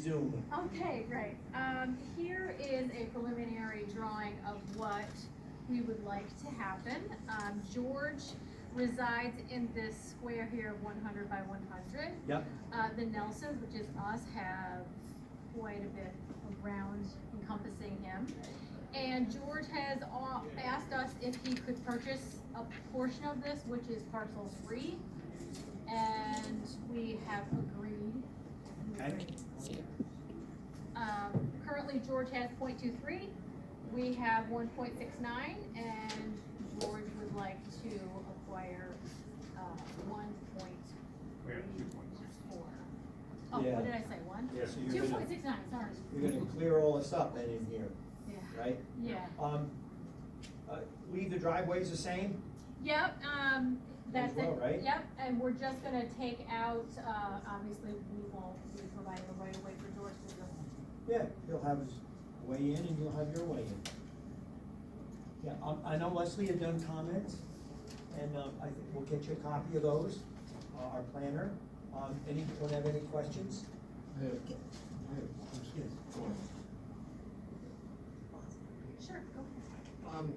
resume. Okay, great. Here is a preliminary drawing of what we would like to happen. George resides in this square here, 100 by 100. Yep. The Nelsons, which is us, have quite a bit around encompassing him. And George has asked us if he could purchase a portion of this, which is parcel 3. And we have agreed. Okay. Currently George has 0.23, we have 1.69, and George would like to acquire, 1.34. Oh, Yeah. what did I say, one? Yeah, so you're gonna, 2.69, sorry. you're gonna clear all this up then in here, Yeah. right? Yeah. Leave the driveways the same? Yep, that's well, it. right? Yep, and we're just gonna take out, obviously, we won't be providing a right of way for George to go. Yeah, he'll have his way in and you'll have your way in. Yeah, I know Leslie had done comments, and, I think we'll get you a copy of those, our planner. Anyone have any questions? Sure, go ahead.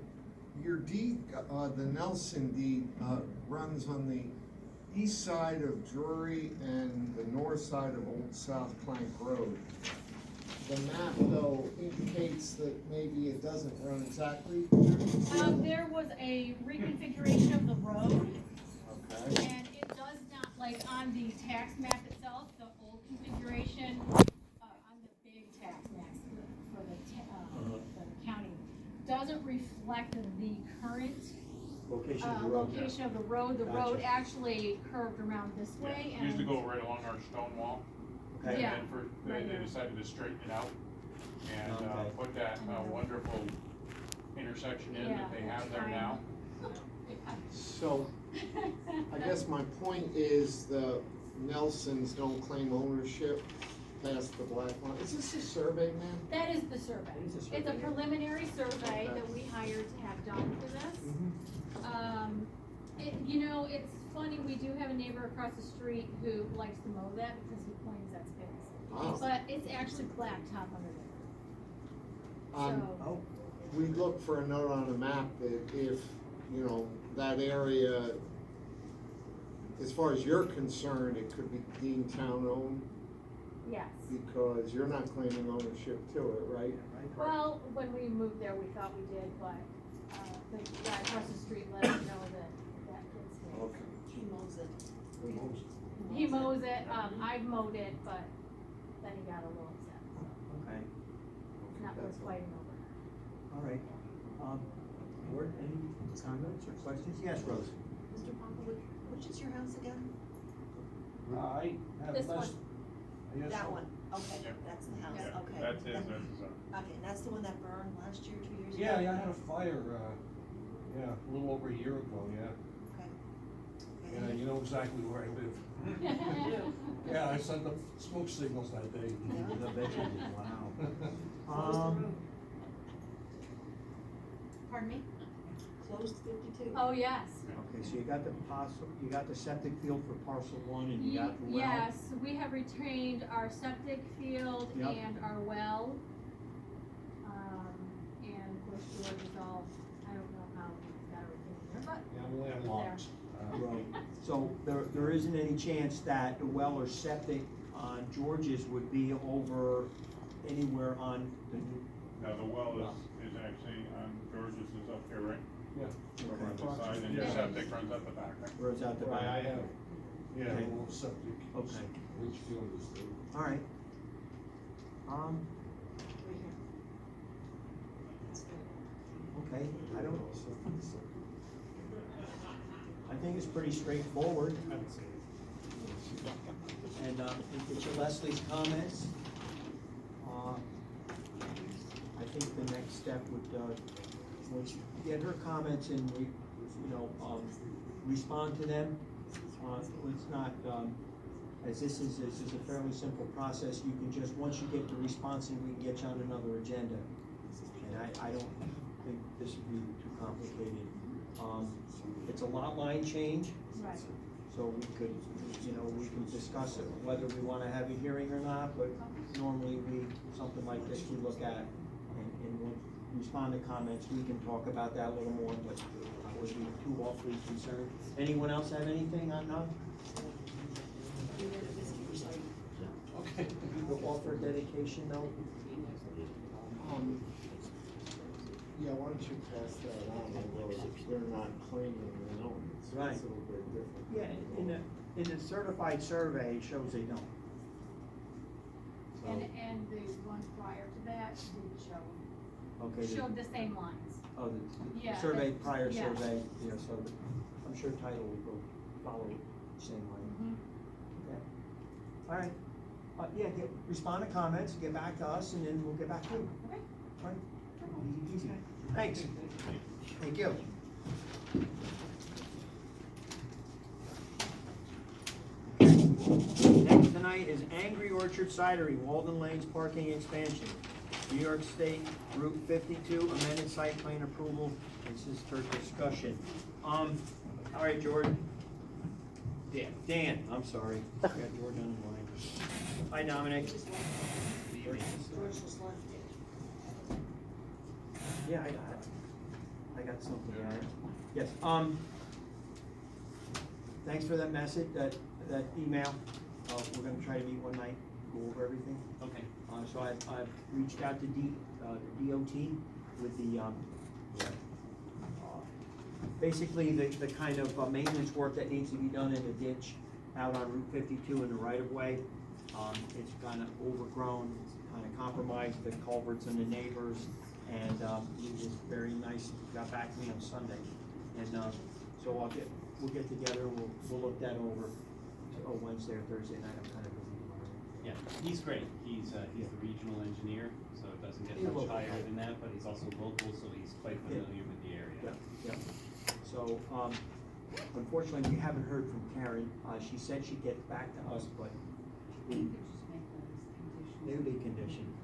Your deed, the Nelson deed, runs on the east side of Drury and the north side of Old South Plank Road. The map, though, indicates that maybe it doesn't run exactly. There was a reconfiguration of the road, Okay. and it does not, like, on the tax map itself, the old configuration, on the big tax map for the county, doesn't reflect the current, Location of the road. location of the road. The road Gotcha. actually curved around this way, and. Used to go right along our stone wall. Okay. Yeah. And then right they here. decided to straighten it out and, Okay. put that, wonderful intersection in that they have there now. So, I guess my point is the Nelsons don't claim ownership past the black line. Is this a survey, ma'am? That is the survey. It is a It's survey, a yeah. preliminary survey Okay. that we hired to have done for this. Mhm. It's funny, we do have a neighbor across the street who likes to mow that because he claims that's his. Oh. But it's actually blacktop under there. Um, So, Oh, We look for a note on the map that if, that area, as far as you're concerned, it could be deemed town-owned, yes. because you're not claiming ownership to it, right? Well, when we moved there, we thought we did, but, the guy across the street let us know that it's his. Okay. He mows it. He mows it, I've mowed it, but then he got a little upset, so okay, it's not worth fighting over. all right. Board, any comments or questions? Yes, Rose? Mr. Pompa, which is your house again? I have This less. one. That one, okay, Yeah. that's the house, Yeah, okay. That's his, That- this is Okay, and that's the one that burned last year, 2 years ago? Yeah, I had a fire, a little over a year ago, yeah. Okay. Yeah, Okay. you know exactly where I live. Yeah, I sent up smoke signals that day. I bet you did. Wow. Pardon me? Closed 52? Oh, yes. Okay, so you got the septic field for parcel 1 and you got the well? Yes, we have retained our septic field Yep. and our well. And of course George is all, I don't know how he's got everything there, but Yeah, I'm landlocked. Right, so there isn't any chance that the well or septic on George's would be over anywhere on the new? Now, the well is actually on George's is up here, right? Yeah. Over on this side, and your Yeah. septic runs up the back. Where it's out the Right, I back? have, yeah, a Okay. little septic. Okay. Leach field is there. All right. Right here. That's good. Okay, I think it's pretty straightforward. And, get your Leslie's comments. I think the next step was get her comments and respond to them. It's not, as this is a fairly simple process, you can just, once you get the response, and we can get you on another agenda. And I don't think this would be too complicated. It's a lot line change, right. so we could discuss it, whether we wanna have a hearing or not, but normally something like this, we look at, and we'll respond to comments, we can talk about that a little more, but I wouldn't be too awfully concerned. Anyone else have anything on, We were to visit your site. Okay. the offer dedication though? Yeah, why don't you pass that on, although they're not claiming their own, Right. it's a little bit different. Yeah, in the certified survey, it shows they don't. So, And the one prior to that didn't show, okay, showed the same lines. oh, the Yeah, survey, that- prior yeah. survey, yeah, so I'm sure title will go, follow the same line. Mhm. Okay. All right, yeah, respond to comments, get back to us, and then we'll get back to you. Okay. All right? Easy, easy. Thanks. Thank you. Next tonight is Angry Orchard Cidery, Walden Lanes Parking Expansion. New York State Route 52 amended site plan approval. This is for discussion. All right, Jordan. Yeah, Dan, I'm sorry. I got Jordan on the line. Hi, Dominic. Just left. George just left it. Yeah, I got something, all right. Yes, thanks for that message, that email. We're gonna try to meet one night, go over everything. Okay. So I've reached out to the DOT with the, basically the kind of maintenance work that needs to be done in the ditch out on Route 52 in the right of way. It's kind of overgrown, it's kind of compromised the culverts and the neighbors, and he was very nice, got back to me on Sunday. And so we'll get together, we'll look that over, Wednesday or Thursday night, I'm kind of busy tomorrow. Yeah, he's great. He's the regional engineer, so it doesn't get Yeah, much local. higher than that, but he's also local, so he's quite Yeah. familiar with the area. Yeah. So, unfortunately, we haven't heard from Karen. She said she'd get back to us, but we, they would be conditioned.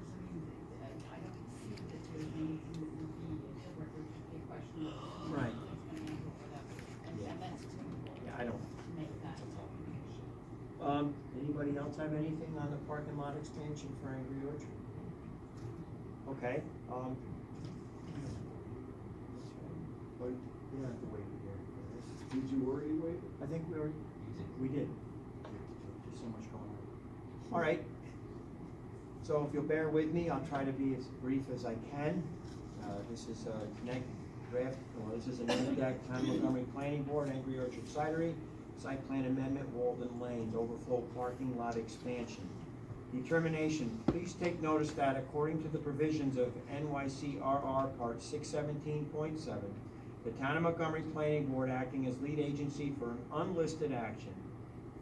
I don't see that there's anything that would be a deal breaker, just a question of. Right. And that's typical Yeah, I don't. to make that. Anybody else have anything on the parking lot expansion for Angry Orchard? Okay, But you don't have to wait here for this. did you already wait? I think we did. There's so much going on. All right. So if you'll bear with me, I'll try to be as brief as I can. This is a this is an deck, Town of Montgomery Planning Board, Angry Orchard Cidery, site plan amendment, Walden Lanes, overflow parking lot expansion. Determination, please take notice that according to the provisions of NYCRR Part 617.7, the Town of Montgomery Planning Board, acting as lead agency for an unlisted action,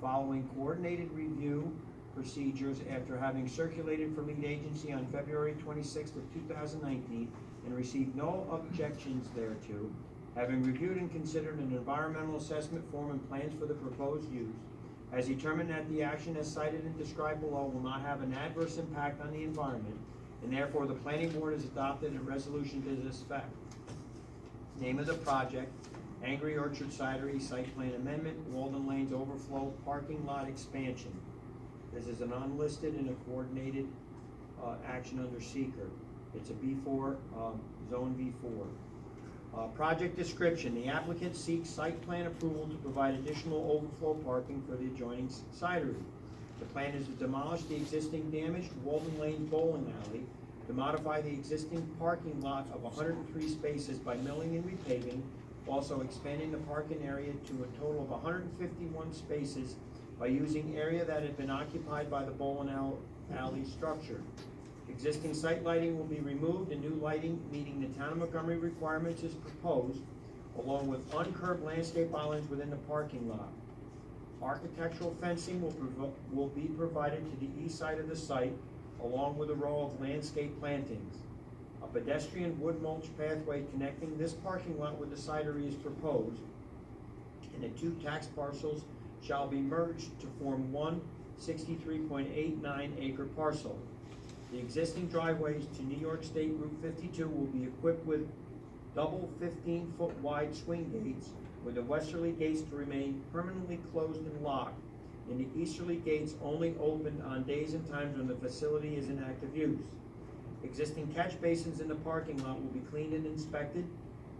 following coordinated review procedures after having circulated for lead agency on February 26th of 2019 and received no objections thereto, having reviewed and considered an environmental assessment form and plans for the proposed use, has determined that the action as cited and described below will not have an adverse impact on the environment, and therefore the planning board has adopted a resolution to this effect. Name of the project, Angry Orchard Cidery Site Plan Amendment, Walden Lanes Overflow Parking Lot Expansion. This is an unlisted and a coordinated action under seeker. It's a B4, zone B4. Project description, the applicant seeks site plan approval to provide additional overflow parking for the adjoining cidery. The plan is to demolish the existing damaged Walden Lane bowling alley, to modify the existing parking lot of 103 spaces by milling and repaving, also expanding the parking area to a total of 151 spaces by using area that had been occupied by the bowling alley structure. Existing site lighting will be removed and new lighting meeting the Town of Montgomery requirements is proposed, along with uncurbed landscape islands within the parking lot. Architectural fencing will be provided to the east side of the site, along with a row of landscape plantings. A pedestrian wood mulch pathway connecting this parking lot with the cidery is proposed, and the two tax parcels shall be merged to form one 63.89 acre parcel. The existing driveways to New York State Route 52 will be equipped with double 15-foot wide swing gates, with the westerly gates to remain permanently closed and locked, and the easterly gates only open on days and times when the facility is in active use. Existing catch basins in the parking lot will be cleaned and inspected.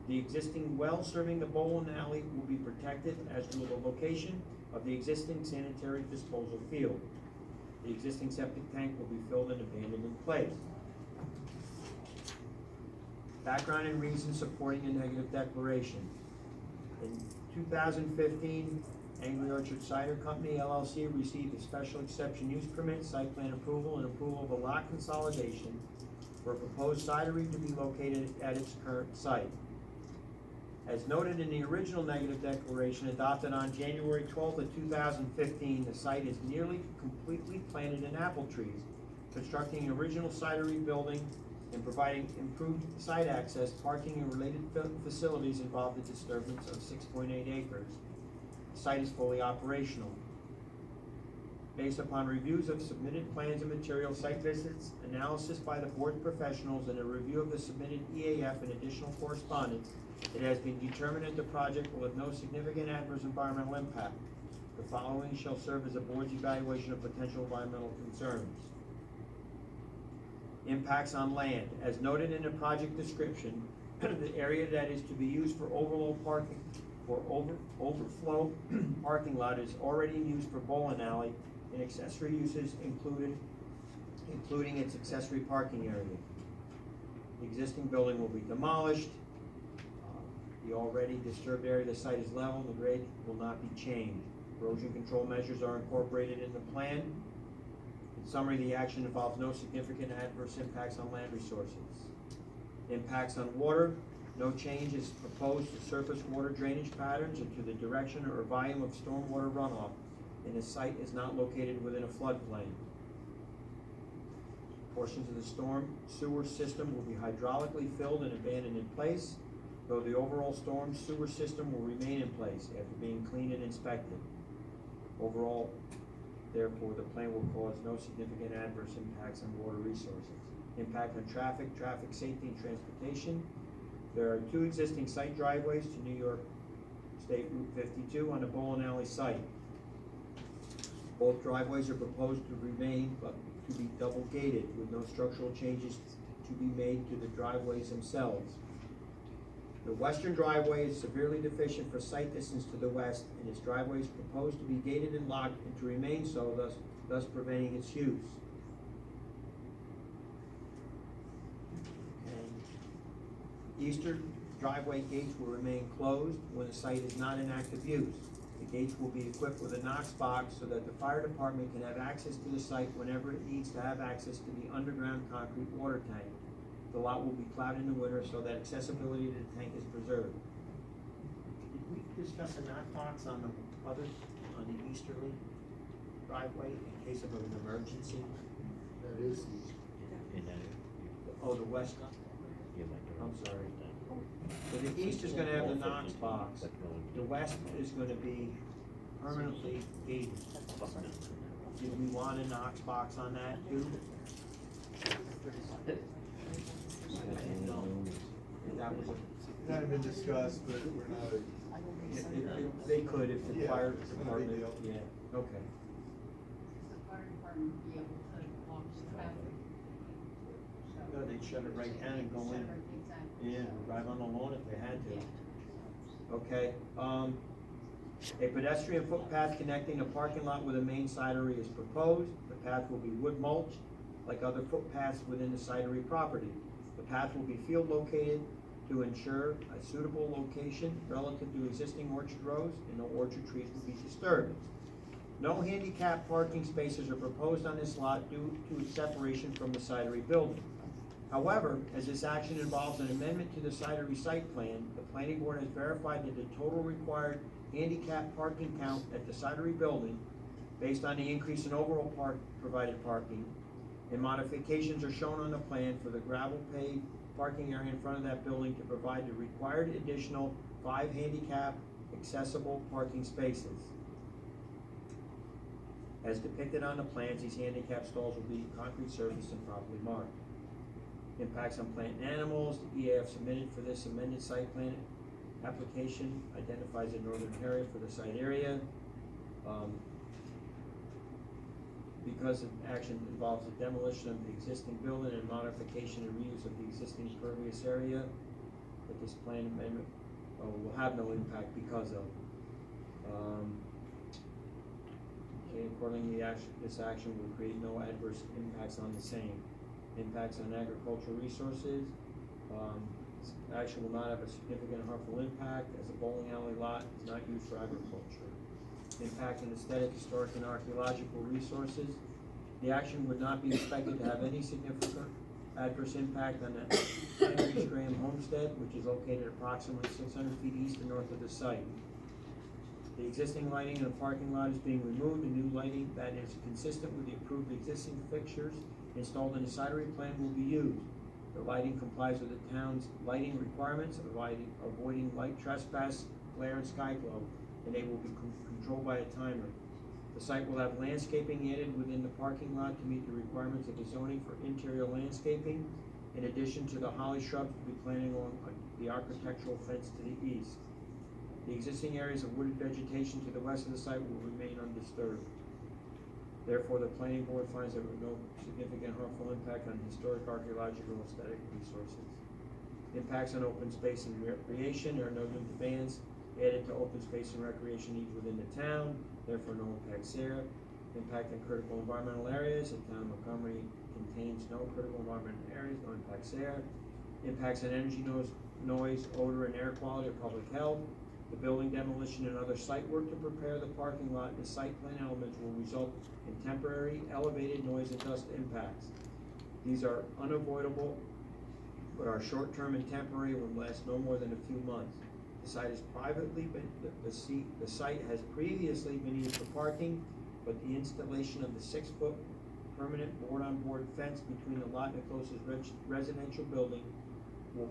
The existing well serving the bowling alley will be protected, as will the location of the existing sanitary disposal field. The existing septic tank will be filled and abandoned in place. Background and reasons supporting a negative declaration. In 2015, Angry Orchard Cider Company LLC received a special exception use permit, site plan approval, and approval of a lot consolidation for a proposed cidery to be located at its current site. As noted in the original negative declaration adopted on January 12th of 2015, the site is nearly completely planted in apple trees. Constructing an original cidery building and providing improved site access, parking, and related facilities involved a disturbance of 6.8 acres. The site is fully operational. Based upon reviews of submitted plans and materials, site visits, analysis by the board professionals, and a review of the submitted EAF and additional correspondence, it has been determined that the project will have no significant adverse environmental impact. The following shall serve as the board's evaluation of potential environmental concerns. Impacts on land. As noted in the project description, the area that is to be used for overflow parking lot is already in use for bowling alley and accessory uses including its accessory parking area. The existing building will be demolished. The already disturbed area of the site is level, and the grade will not be changed. Erosion control measures are incorporated in the plan. In summary, the action involves no significant adverse impacts on land resources. Impacts on water, no change is proposed to surface water drainage patterns or to the direction or volume of stormwater runoff, and the site is not located within a floodplain. Portions of the storm sewer system will be hydraulically filled and abandoned in place, though the overall storm sewer system will remain in place after being cleaned and inspected. Overall, therefore, the plan will cause no significant adverse impacts on water resources. Impact on traffic, traffic safety, and transportation. There are 2 existing site driveways to New York State Route 52 on the bowling alley site. Both driveways are proposed to remain, but to be double gated with no structural changes to be made to the driveways themselves. The western driveway is severely deficient for sight distance to the west, and its driveway is proposed to be gated and locked and to remain so, thus preventing its use. And eastern driveway gates will remain closed when the site is not in active use. The gates will be equipped with a Knox box so that the fire department can have access to the site whenever it needs to have access to the underground concrete water tank. The lot will be plowed in the winter so that accessibility to the tank is preserved. Did we discuss a knock box on the easterly driveway in case of an emergency? That is Oh, the west, I'm sorry. So the east is gonna have the Knox box, the west is gonna be permanently gated. Did we want a Knox box on that too? No. That was That had been discussed, but we're not they could if the Yeah, fire it's not a department, big deal. yeah, okay. The fire department would be able to launch traffic. No, they'd shut it right down and go in. Exactly. Yeah, drive on the lawn if they had Yeah. to. Okay, a pedestrian footpath connecting a parking lot with a main cidery is proposed. The path will be wood mulched, like other footpaths within the cidery property. The path will be field located to ensure a suitable location relative to existing orchard rows, and no orchard trees will be disturbed. No handicap parking spaces are proposed on this lot due to its separation from the cidery building. However, as this action involves an amendment to the cidery site plan, the planning board has verified that the total required handicap parking count at the cidery building, based on the increase in overall provided parking, and modifications are shown on the plan for the gravel paved parking area in front of that building to provide the required additional 5 handicap accessible parking spaces. As depicted on the plans, these handicap stalls will be concrete surfaced and properly marked. Impacts on plant and animals. The EAF submitted for this amended site plan application identifies a northern area for the site area. because the action involves the demolition of the existing building and modification and reuse of the existing impervious area, that this plan amendment will have no impact because of. Okay, accordingly, this action will create no adverse impacts on the same. Impacts on agricultural resources, this action will not have a significant harmful impact, as a bowling alley lot is not used for agriculture. Impact on aesthetic, historic, and archaeological resources, the action would not be expected to have any significant adverse impact on the Henry Graham homestead, which is located approximately 600 feet east and north of the site. The existing lighting in the parking lot is being removed, and new lighting that is consistent with the approved existing fixtures installed in the side plan will be used. The lighting complies with the town's lighting requirements, avoiding light trespass, glare, and sky glow, and they will be controlled by a timer. The site will have landscaping added within the parking lot to meet the requirements of the zoning for interior landscaping. In addition to the holly shrubs, we'll be planting along the architectural fence to the east. The existing areas of wooded vegetation to the west of the site will remain undisturbed. Therefore, the planning board finds there will no significant harmful impact on historic, archaeological, and aesthetic resources. Impacts on open space and recreation, there are no new demands added to open space and recreation needs within the town, therefore no impacts there. Impact on critical environmental areas, the town of Montgomery contains no critical environmental areas, no impacts there. Impacts on energy noise, odor, and air quality or public health. The building demolition and other site work to prepare the parking lot and the site plan elements will result in temporary elevated noise and dust impacts. These are unavoidable, but are short-term and temporary and will last no more than a few months. The site has the site has previously been used for parking, but the installation of the 6-foot permanent board-on-board fence between the lot and the closest residential building will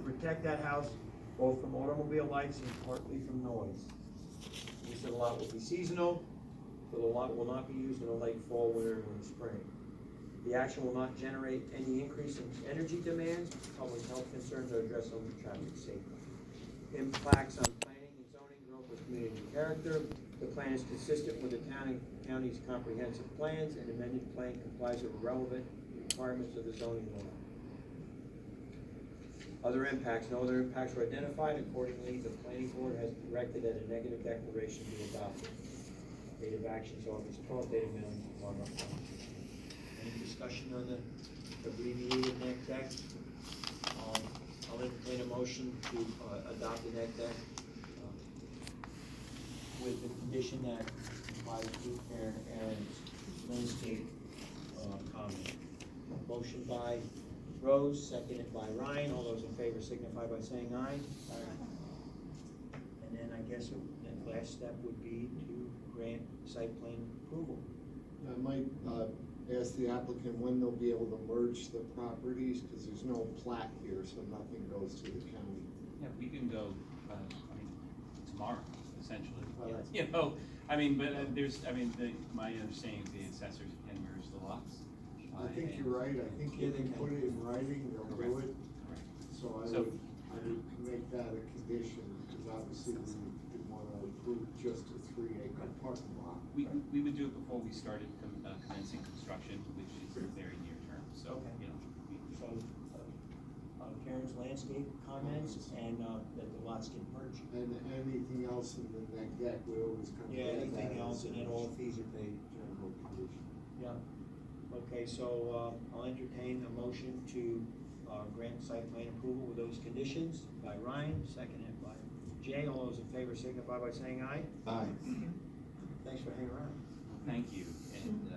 protect that house both from automobile lights and partly from noise. Use of the lot will be seasonal, so the lot will not be used in the late fall, winter, and spring. The action will not generate any increase in energy demands, public health concerns, or address on traffic safety. Impacts on planning and zoning, growth of community character. The plan is consistent with the county's comprehensive plans, and amended plan complies with the relevant requirements of the zoning law. Other impacts, no other impacts were identified. Accordingly, the planning board has directed that a negative declaration be adopted. Date of action is August 12th, date of mailing on the. Any discussion on the abbreviated neg deck? I'll entertain a motion to adopt the neg deck with the condition that complies with Aaron's landscape comment. Motion by Rose, seconded by Ryan. All those in favor signify by saying aye. Aye. And then I guess the last step would be to grant site plan approval. I might ask the applicant when they'll be able to merge the properties, because there's no plat here, so nothing goes to the county. Yeah, we can go, tomorrow, essentially. Well, that's- You know, but my understanding is the assessors can merge the lots. I think you're right, I think Yeah, you they can can. put it in writing, they'll do it, Correct. so So- I would make that a condition, because obviously we didn't want to approve just a 3-acre parking lot. We would do it before we started commencing construction, which is very near term, so, Okay. you know. So, Karen's landscape comments and that the lots get merged. And anything else in the neg deck, we always come. Yeah, anything else, and then all fees are paid. General condition. Yeah. Okay, so, I'll entertain a motion to, grant site plan approval with those conditions by Ryan, seconded by Jay. All those in favor signify by saying aye. Aye. Thanks for hanging around. Thank you, and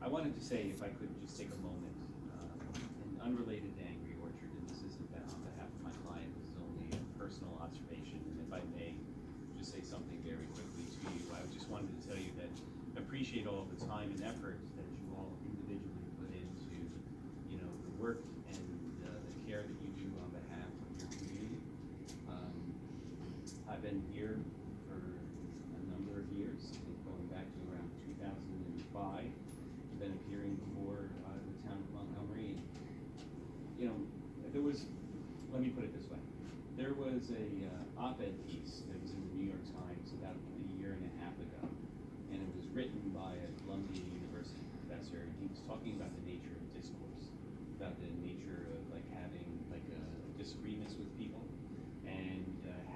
I wanted to say, if I could just take a moment, and unrelated to Angry Orchard, and this isn't on behalf of my client, this is only a personal observation, and if I may just say something very quickly to you, I just wanted to tell you that I appreciate all the time and effort that you all individually put into, you know, the work and the care that you do on behalf of your community. I've been here for a number of years, I think going back to around 2005. I've been appearing before the town of Montgomery. You know, let me put it this way. There was a op-ed piece that was in the New York Times about a year and a half ago and it was written by a Columbia University professor, and he was talking about the nature of discourse, about the nature of like having like disagreements with people, and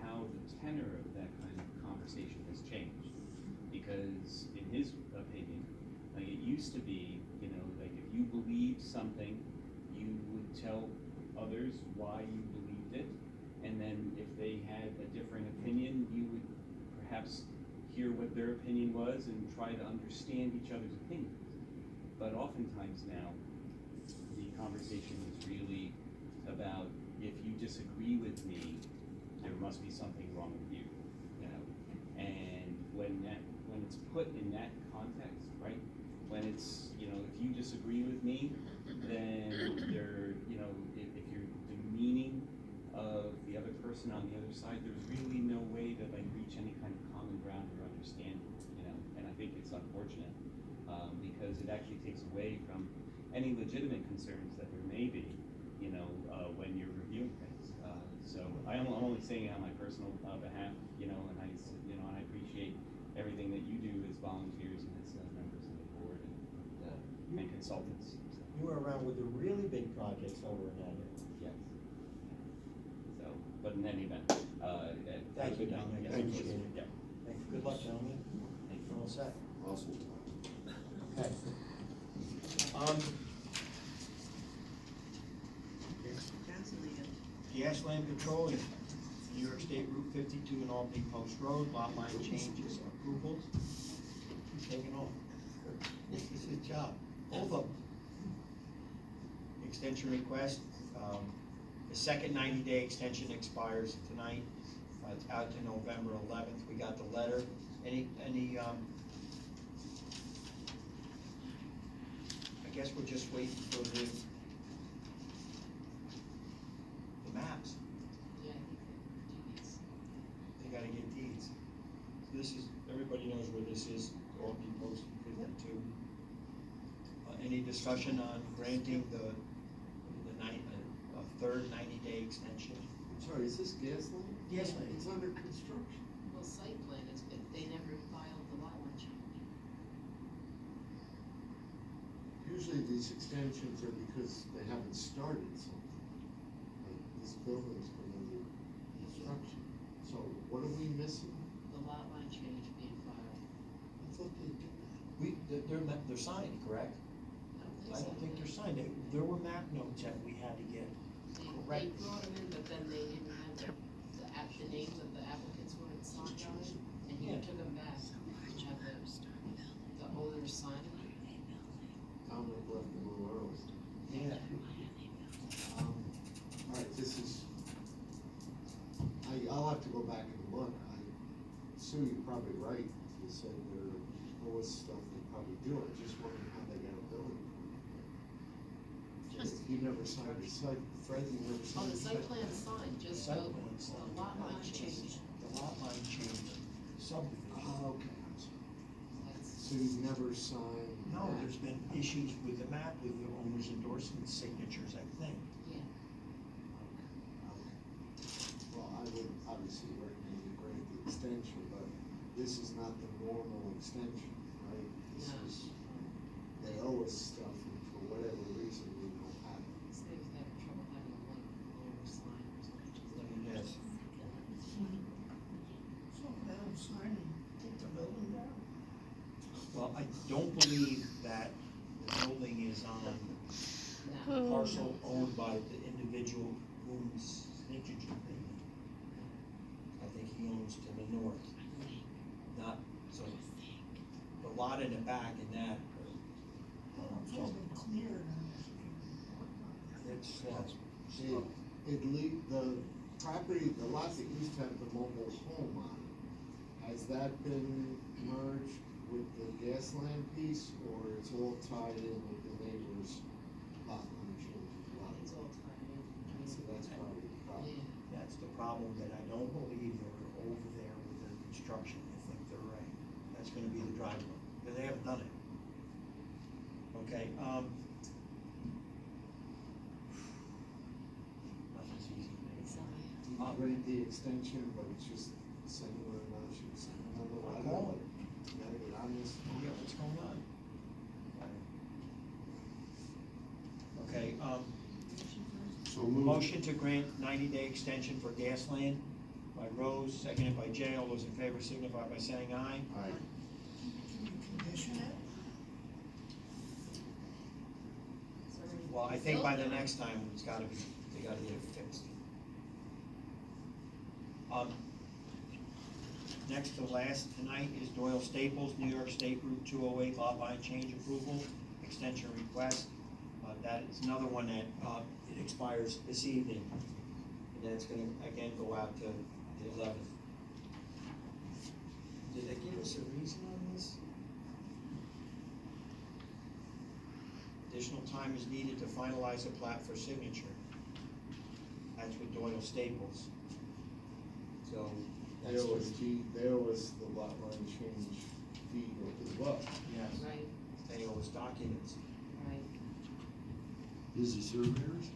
how the tenor of that kind of conversation has changed. Because in his opinion, like it used to be, you know, like if you believed something, you would tell others why you believed it, and then if they had a different opinion, you would perhaps hear what their opinion was and try to understand each other's opinions. But oftentimes now, the conversation is really about, if you disagree with me, there must be something wrong with you, you know? And when it's put in that context, right? When it's, you know, if you disagree with me, then you know, if you're demeaning of the other person on the other side, there's really no way to like reach any kind of common ground or understanding, you know? And I think it's unfortunate, because it actually takes away from any legitimate concerns that there may be, you know, when you're reviewing things. So I'm only saying it on my personal behalf, you know, and I appreciate everything that you do as volunteers and as members of the board and consultants. You were around with the really big projects over in that area. Yes. So, but in any event, Thank you, Tom. yes, I of course. appreciate it. Yeah. Thank you. Good luck, gentlemen. Thank you. All set. Awesome. Okay. Gasland Control, New York State Route 52 and Albany Post Road, lot line changes, approvals. He's taking off. This is his job, both of them. Extension request, the second 90-day extension expires tonight. It's out to November 11th. We got the letter. I guess we're just waiting for the maps. Yeah. They gotta get deeds. So this is, everybody knows where this is, Albany Post 52. Any discussion on granting the third 90-day extension? I'm sorry, is this Gasland? Gasland. It's under construction. Well, site plan is, but they never filed the lot line change. Usually these extensions are because they haven't started something. Like this building's been under construction. So what are we missing? The lot line change being filed. I thought they did that. They're signed, correct? I don't think they're signed. There were map notes that we had to get. They Correct. brought them in, but then they didn't have the names of the applicants weren't signed on it, and he Yeah. took them back, and have the owner sign it. Dominic left a little early. Yeah. All right, this is, I'll have to go back and look. Sue, you're probably right. You said there was stuff they probably do. I just wondering how they got a building. You never signed the site, Fred, you never Oh, signed the the site plan's signed, just Site the plan's signed. lot line change. The lot line change subdivision. Oh, okay, I'm sorry. That's, So you've never signed? No, that? there's been issues with the map, with the owner's endorsement signatures, I think. yeah. Okay. Well, I would obviously recommend you grant the extension, but this is not the normal extension, right? This No. is, they owe us stuff, and for whatever reason, we don't have it. Saves having trouble having one owner sign or something. Yes. So let them sign and take the building down. Well, I don't believe that the building is on No. parcel owned by the individual whose signature they need. I think he owns to the north, not, so the lot in the back and that. It's all been cleared and It's, The property, the lot that used to have the mobile home on it, has that been merged with the Gasland piece, or it's all tied in with the neighbor's lot line change as well? It's all tied in. So that's probably the problem. Yeah. that's the problem, that I don't believe they're over there with their construction. I think they're right. That's gonna be the driver, but they haven't done it. Okay, nothing's easy. So, You grant the extension, but it's just saying whether or not you sign another I'll letter. call it. Gotta get on this, figure out what's going on. Okay, So moved. motion to grant 90-day extension for Gasland by Rose, seconded by Jay. All those in favor signify by saying aye. Aye. Can you condition it? Well, I think by the next time, it's gotta be, they gotta get it fixed. Next to last tonight is Doyle Staples, New York State Route 208 lot line change approval, extension request. That is another one that, it expires this evening. And that's gonna, again, go out to the 11th. Did they give us a reason on this? Additional time is needed to finalize a plat for signature. That's with Doyle Staples. So, that's There was just, there was the lot line change deed as well. yes, Right, they owe us documents. right. Is he surveyors?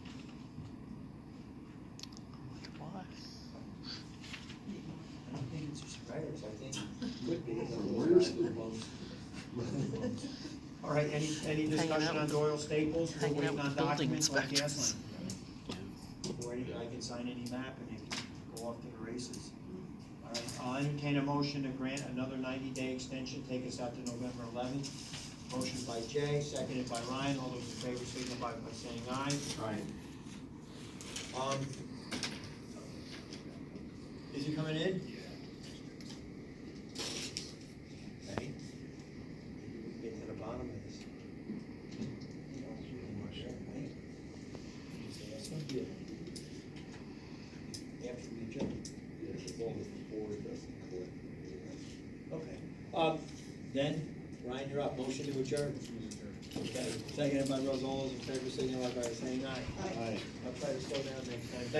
I don't think it's surveyors, I think it could be. Where's All right, any discussion on Doyle Staples? We're Hanging out waiting on with building documents like inspectors. Gasland. Or I can sign any map and it can go off to the races. All right, I'll entertain a motion to grant another 90-day extension, take us out to November 11th. Motion by Jay, seconded by Ryan. All those in favor signify by saying aye. Aye. Is he coming in? Okay. Get to the bottom of this. Just ask him. After we adjourn. Yes, as long as the board doesn't collect. Okay. Then, Ryan, you're up. Motion to adjourn. Okay, seconded by Rose. All those in favor signify by saying aye. Aye. I'll try to slow down next time. Thank you.